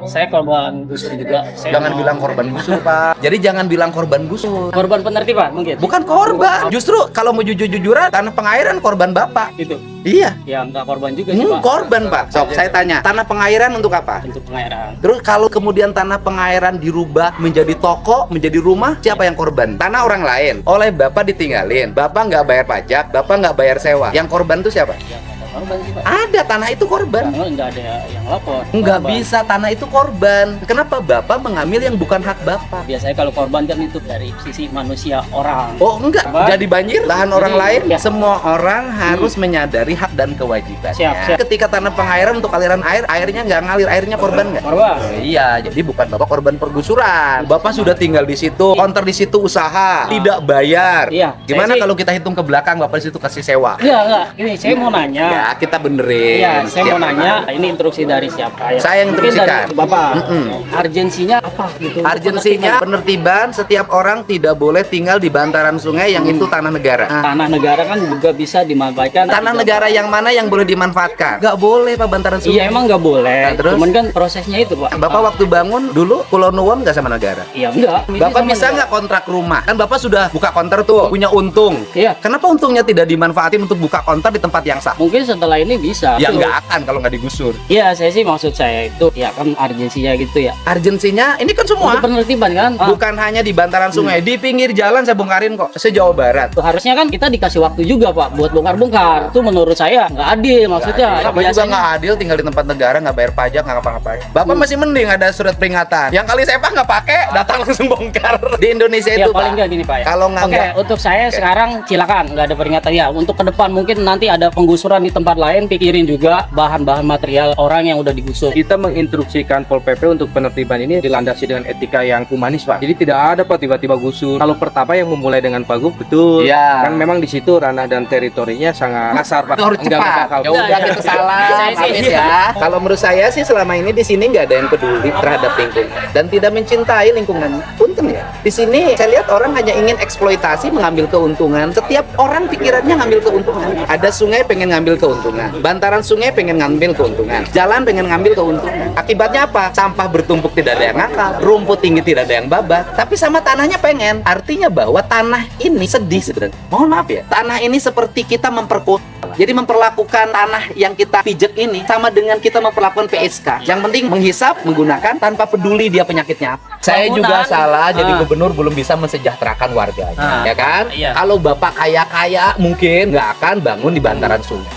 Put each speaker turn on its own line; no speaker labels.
Saya korban gusur juga.
Jangan bilang korban gusur, Pak. Jadi jangan bilang korban gusur.
Korban penertiban mungkin.
Bukan korban. Justru kalau mau jujur-jujuran, tanah pengairan korban Bapak.
Itu.
Iya.
Ya enggak korban juga sih, Pak.
Korban, Pak. Sok, saya tanya, tanah pengairan untuk apa?
Untuk pengairan.
Terus kalau kemudian tanah pengairan dirubah menjadi toko, menjadi rumah, siapa yang korban? Tanah orang lain. Oleh Bapak ditinggalin. Bapak nggak bayar pajak, Bapak nggak bayar sewa. Yang korban itu siapa?
Ya enggak ada korban sih, Pak.
Ada, tanah itu korban.
Karena enggak ada yang lapor.
Nggak
Korban.
bisa, tanah itu korban. Kenapa Bapak mengambil yang bukan hak Bapak?
Biasanya kalau korban kan itu dari sisi manusia orang.
Oh enggak,
Apa?
jadi banjir lahan
Jadi,
orang lain.
ya.
Semua orang harus menyadari hak dan kewajibannya.
Siap.
Ketika tanah pengairan untuk aliran air, airnya nggak ngalir, airnya korban nggak?
Korban.
Iya, jadi bukan Bapak korban pergusuran. Bapak sudah tinggal di situ, konter di situ usaha, tidak bayar.
Iya,
Gimana
saya sih-
kalau kita hitung ke belakang, Bapak di situ kasih sewa?
Enggak. Ini saya mau nanya.
Ya, kita benerin.
Iya, saya mau
Siapa?
nanya, ini instruksi dari siapa ya?
Saya yang
Mungkin
instruksikan.
dari Bapak.
Mm-mm.
Urgensinya apa gitu?
Urgensinya penertiban, setiap orang tidak boleh tinggal di bantaran sungai yang itu tanah negara.
Tanah negara kan juga bisa dimanfaatkan.
Tanah negara yang mana yang boleh dimanfaatkan? Nggak boleh, Pak, bantaran sungai.
Iya emang nggak boleh.
Nah, terus?
Cuman kan prosesnya itu, Pak.
Bapak waktu bangun dulu Pulau Nuwun nggak sama negara?
Iya enggak.
Bapak bisa nggak kontrak rumah? Kan Bapak sudah buka konter tuh, punya untung.
Iya.
Kenapa untungnya tidak dimanfaatin untuk buka konter di tempat yang sah?
Mungkin setelah ini bisa.
Ya
Tuh.
nggak akan kalau nggak digusur.
Iya, saya sih maksud saya itu ya kan urgensinya gitu ya.
Urgensinya ini kan semua.
Untuk penertiban kan.
Bukan hanya di bantaran sungai, di pinggir jalan saya bongkarin kok, se-Jawa Barat.
Harusnya kan kita dikasih waktu juga, Pak, buat bongkar-bongkar. Itu menurut saya nggak adil maksudnya.
Bapak juga nggak adil tinggal di tempat negara, nggak bayar pajak, nggak ngapa-ngapain. Bapak masih mending ada surat peringatan. Yang kali sepak nggak pakai, datang langsung bongkar. Di Indonesia
Ya
itu,
paling
Pak.
nggak gini, Pak ya.
Kalau nggak
Oke, untuk saya sekarang silakan nggak ada peringatan ya. Untuk ke depan mungkin nanti ada penggusuran di tempat lain, pikirin juga bahan-bahan material orang yang udah digusur.
Kita menginstruksikan Pol PP untuk penertiban ini dilandasi dengan etika yang humanis, Pak. Jadi tidak ada Pak tiba-tiba gusur. Kalau pertama yang memulai dengan Pagub, betul.
Iya.
Kan memang di situ ranah dan teritorinya sangat kasar, Pak.
Harus
Enggak
cepat.
bakal.
Ya udah kita salah,
Saya sih-
maafin ya. Kalau menurut saya sih selama ini di sini nggak ada yang peduli terhadap lingkungan dan tidak mencintai lingkungan. Punten ya. Di sini saya lihat orang hanya ingin eksploitasi, mengambil keuntungan. Setiap orang pikirannya ngambil keuntungan. Ada sungai pengen ngambil keuntungan, bantaran sungai pengen ngambil keuntungan, jalan pengen ngambil keuntungan. Akibatnya apa? Sampah bertumpuk tidak ada yang ngakal, rumput tinggi tidak ada yang babat. Tapi sama tanahnya pengen. Artinya bahwa tanah ini sedih sebenarnya. Mohon maaf ya. Tanah ini seperti kita memperkosa. Jadi memperlakukan tanah yang kita pijak ini sama dengan kita memperlakukan PSK. Yang penting menghisap, menggunakan tanpa peduli dia penyakitnya apa. Saya juga
Bangunan.
salah, jadi
Ah.
gubernur belum bisa mensejahterakan warganya,
Ah.
ya kan?
Iya.
Kalau bapak kaya-kaya mungkin nggak akan bangun di bantaran sungai.